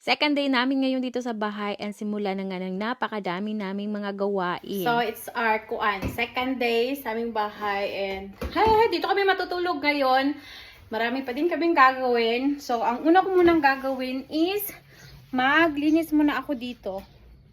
Second day namin ngayon dito sa bahay and simula na nga ng napakadami naming mga gawain. So, it's our second day sa aming bahay and dito kami matutulog ngayon. Marami pa din kaming gagawin. So, ang una ko munang gagawin is maglinis muna ako dito.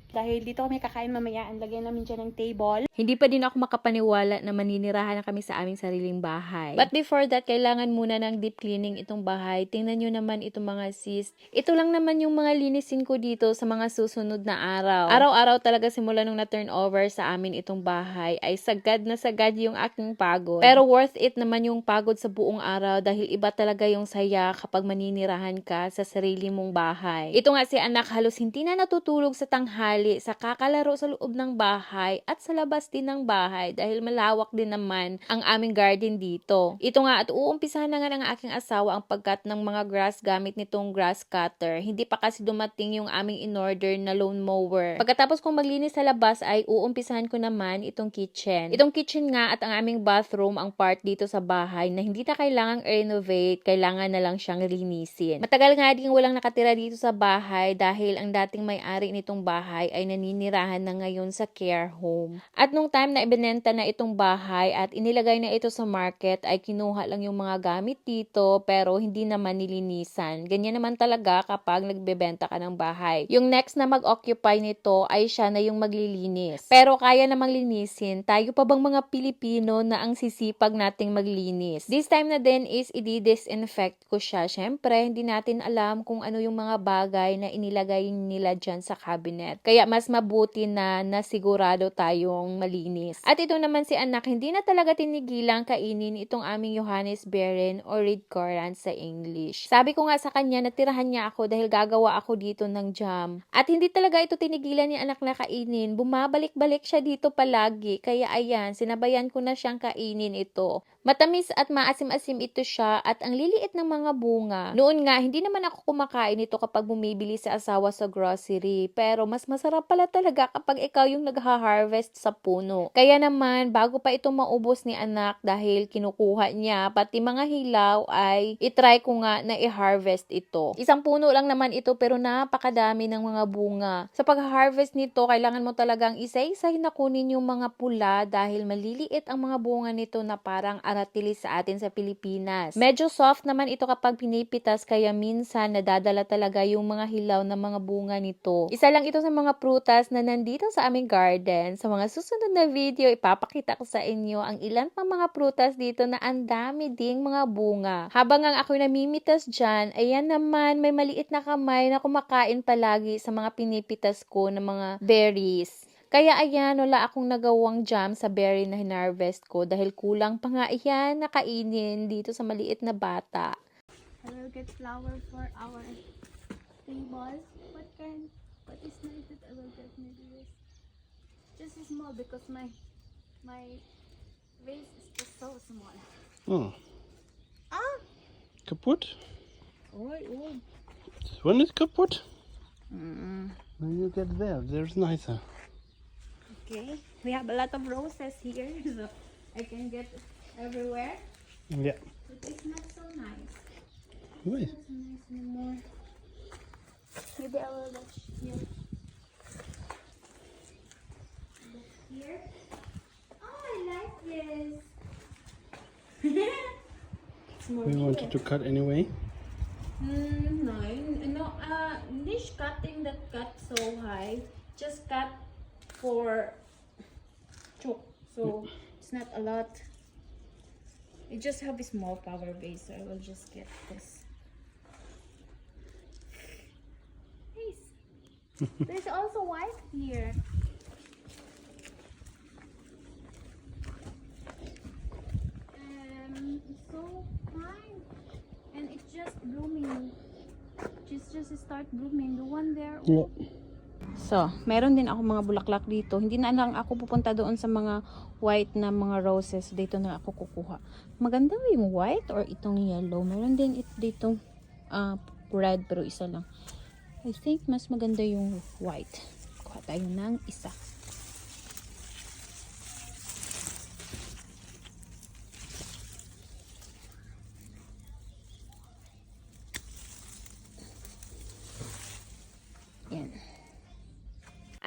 Dahil dito kami kakain mamaya, ang lagyan namin dyan ng table. Hindi pa din ako makapaniwala na maninirahan na kami sa aming sariling bahay. But before that, kailangan muna ng deep cleaning itong bahay. Tingnan nyo naman itong mga sis. Ito lang naman yung mga linisin ko dito sa mga susunod na araw. Araw-araw talaga simula nung na-turn over sa amin itong bahay ay sagad na sagad yung aking pagod. Pero worth it naman yung pagod sa buong araw dahil iba talaga yung saya kapag maninirahan ka sa sarili mong bahay. Ito nga si anak halos hindi na natutulog sa tanghali sa kakalaro sa loob ng bahay at sa labas din ng bahay dahil malawak din naman ang aming garden dito. Ito nga at uumpisahan na nga ng aking asawa ang pagkat ng mga grass gamit nitong grass cutter. Hindi pa kasi dumating yung aming in-order na lawn mower. Pagkatapos kong maglinis sa labas ay uumpisahan ko naman itong kitchen. Itong kitchen nga at ang aming bathroom ang part dito sa bahay na hindi na kailangang renovate, kailangan na lang siyang linisin. Matagal nga din walang nakatira dito sa bahay dahil ang dating may-ari nitong bahay ay naninirahan na ngayon sa care home. At nung time na ibinenta na itong bahay at inilagay na ito sa market ay kinuha lang yung mga gamit dito pero hindi naman nilinisan. Ganyan naman talaga kapag nagbebenta ka ng bahay. Yung next na mag-occupy nito ay siya na yung maglilinis. Pero kaya namang linisin, tayo pa bang mga Pilipino na ang sisipag nating maglinis? This time na din is i-disinfect ko siya. Syempre, hindi natin alam kung ano yung mga bagay na inilagay nila dyan sa cabinet. Kaya mas mabuti na nasigurado tayong malinis. At ito naman si anak, hindi na talaga tinigilang kainin itong aming Johannisbeeren o red currant sa English. Sabi ko nga sa kanya, natirahan niya ako dahil gagawa ako dito ng jam. At hindi talaga ito tinigilan ni anak na kainin. Bumabalik-balik siya dito palagi. Kaya ayan, sinabayan ko na siyang kainin ito. Matamis at maasim-asim ito siya at ang liliit ng mga bunga. Noon nga, hindi naman ako kumakain ito kapag bumibili sa asawa sa grocery. Pero mas masarap pala talaga kapag ikaw yung nagha-harvest sa puno. Kaya naman, bago pa ito maubos ni anak dahil kinukuha niya, pati mga hilaw ay itry ko nga na i-harvest ito. Isang puno lang naman ito pero napakadami ng mga bunga. Sa pag-harvest nito, kailangan mo talagang isa-isahin na kunin yung mga pula dahil maliliit ang mga bunga nito na parang aratilis sa atin sa Pilipinas. Medyo soft naman ito kapag pinipitas kaya minsan nadadala talaga yung mga hilaw na mga bunga nito. Isa lang ito sa mga prutas na nandito sa aming garden. Sa mga susunod na video, ipapakita ko sa inyo ang ilan pang mga prutas dito na ang dami ding mga bunga. Habang ang ako'y namimitas dyan, ayan naman may maliit na kamay na kumakain palagi sa mga pinipitas ko na mga berries. Kaya ayan, wala akong nagawang jam sa berry na hinarvest ko dahil kulang pa nga iyan na kainin dito sa maliit na bata. I will get flour for our table. What is nice that I will get maybe this. Just small because my vase is just so small. Oh, Ah! kaputt? Oi. This one is kaputt? When you get there, there's nicer. Okay. We have a lot of roses here, so I can get it everywhere. Yeah. But it's not so nice. Nice. Not so nice anymore. Maybe I will watch here. Look here. Oh, I like this. It's more We wanted to cut anyway. No, niche cutting that cut so high, just cut for chok. So it's not a lot. I just have a small flower base, so I will just get this. Nice. There's also white here. It's so fine. And it's just blooming. Just start blooming. The one there. Yeah. So, meron din ako mga bulaklak dito. Hindi na lang ako pupunta doon sa mga white na mga roses. Dito na ako kukuha. Maganda ba yung white or itong yellow? Meron din dito red pero isa lang. I think mas maganda yung white. Kuha tayo ng isa.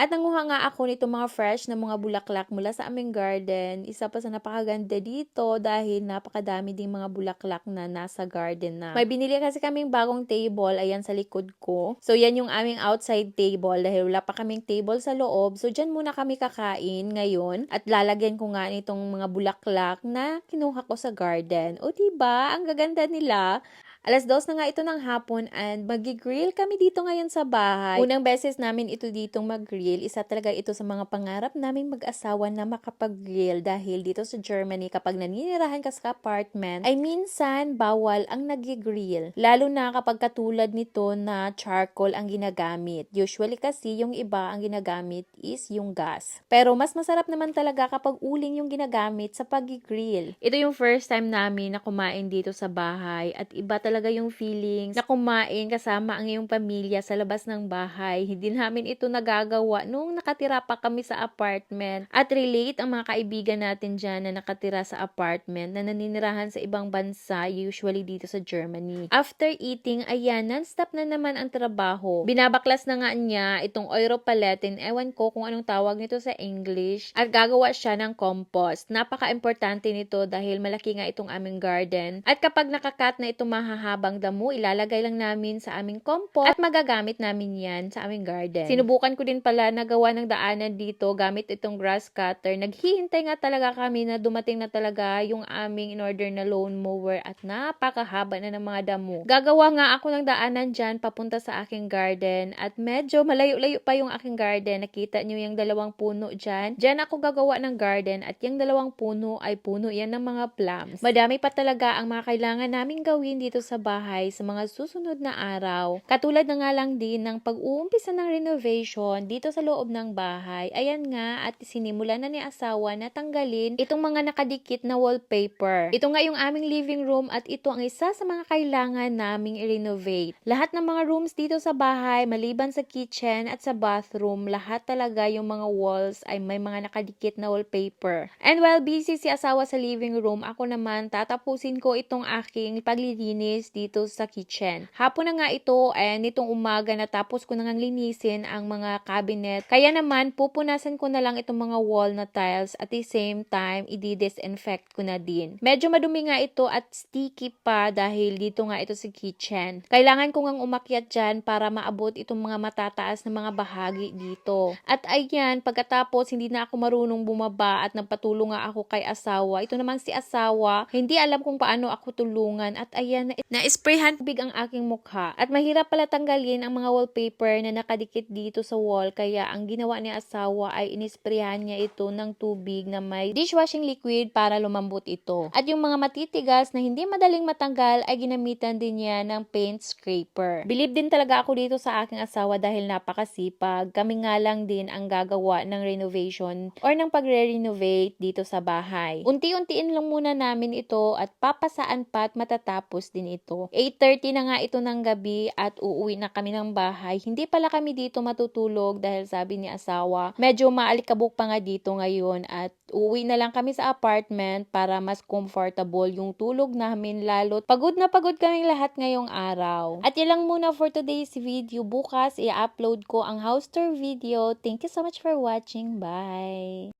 At nanguha nga ako nito mga fresh na mga bulaklak mula sa aming garden. Isa pa sa napakaganda dito dahil napakadami ding mga bulaklak na nasa garden na. May binili kasi kaming bagong table, ayan sa likod ko. So yan yung aming outside table dahil wala pa kaming table sa loob. So dyan muna kami kakain ngayon at lalagyan ko nga nitong mga bulaklak na kinuha ko sa garden. O diba? Ang gaganda nila. 2:00 na nga ito ng hapon and mag-grill kami dito ngayon sa bahay. Unang beses namin ito ditong mag-grill. Isa talaga ito sa mga pangarap naming mag-asawa na makapag-grill dahil dito sa Germany kapag naninirahan ka sa apartment ay minsan bawal ang nag-grill. Lalo na kapag katulad nito na charcoal ang ginagamit. Usually kasi yung iba ang ginagamit is yung gas. Pero mas masarap naman talaga kapag uling yung ginagamit sa pag-grill. Ito yung first time namin na kumain dito sa bahay at iba talaga yung feelings na kumain kasama ang iyong pamilya sa labas ng bahay. Hindi namin ito nagagawa nung nakatira pa kami sa apartment. At relate ang mga kaibigan natin dyan na nakatira sa apartment na naninirahan sa ibang bansa, usually dito sa Germany. After eating, ayan, non-stop na naman ang trabaho. Binabaklas na nga niya itong Europaletin, ewan ko kung anong tawag nito sa English, at gagawa siya ng compost. Napaka-importante nito dahil malaki nga itong aming garden. At kapag nakakat na itong mahahabang damo, ilalagay lang namin sa aming compost at magagamit namin yan sa aming garden. Sinubukan ko din pala na gawa ng daanan dito gamit itong grass cutter. Naghihintay nga talaga kami na dumating na talaga yung aming in-order na lawn mower at napakahaba na ng mga damo. Gagawa nga ako ng daanan dyan papunta sa aking garden at medyo malayo-layo pa yung aking garden. Nakita nyo yung 2 puno dyan. Dyan ako gagawa ng garden at yung 2 puno ay puno yan ng mga plums. Madami pa talaga ang mga kailangan namin gawin dito sa bahay sa mga susunod na araw. Katulad na nga lang din ng pag-uumpisa ng renovation dito sa loob ng bahay. Ayan nga at sinimula na ni asawa na tanggalin itong mga nakadikit na wallpaper. Ito nga yung aming living room at ito ang isa sa mga kailangan naming i-renovate. Lahat ng mga rooms dito sa bahay, maliban sa kitchen at sa bathroom, lahat talaga yung mga walls ay may mga nakadikit na wallpaper. And while busy si asawa sa living room, ako naman tatapusin ko itong aking paglilinis dito sa kitchen. Hapon na nga ito and nitong umaga natapos ko na ngang linisin ang mga cabinet. Kaya naman pupunasan ko na lang itong mga wall na tiles at the same time i-disinfect ko na din. Medyo madumi nga ito at sticky pa dahil dito nga ito sa kitchen. Kailangan ko ngang umakyat dyan para maabot itong mga matataas na mga bahagi dito. At ayan, pagkatapos hindi na ako marunong bumaba at nagpatulong nga ako kay asawa. Ito naman si asawa, hindi alam kung paano ako tulungan at ayan, na-sprayhan tubig ang aking mukha. At mahirap pala tanggalin ang mga wallpaper na nakadikit dito sa wall kaya ang ginawa ni asawa ay inisprayhan niya ito ng tubig na may dishwashing liquid para lumambot ito. At yung mga matitigas na hindi madaling matanggal ay ginamitan din niya ng paint scraper. Believe din talaga ako dito sa aking asawa dahil napakasipag. Kami nga lang din ang gagawa ng renovation or ng pagre-renovate dito sa bahay. Unti-untiin lang muna namin ito at papasaan pa at matatapos din ito. 8:30 na nga ito ng gabi at uuwi na kami ng bahay. Hindi pala kami dito matutulog dahil sabi ni asawa, medyo maalikabok pa nga dito ngayon at uuwi na lang kami sa apartment para mas comfortable yung tulog namin lalo't pagod na pagod kaming lahat ngayong araw. At yan lang muna for today's video. Bukas i-upload ko ang house tour video. Thank you so much for watching. Bye!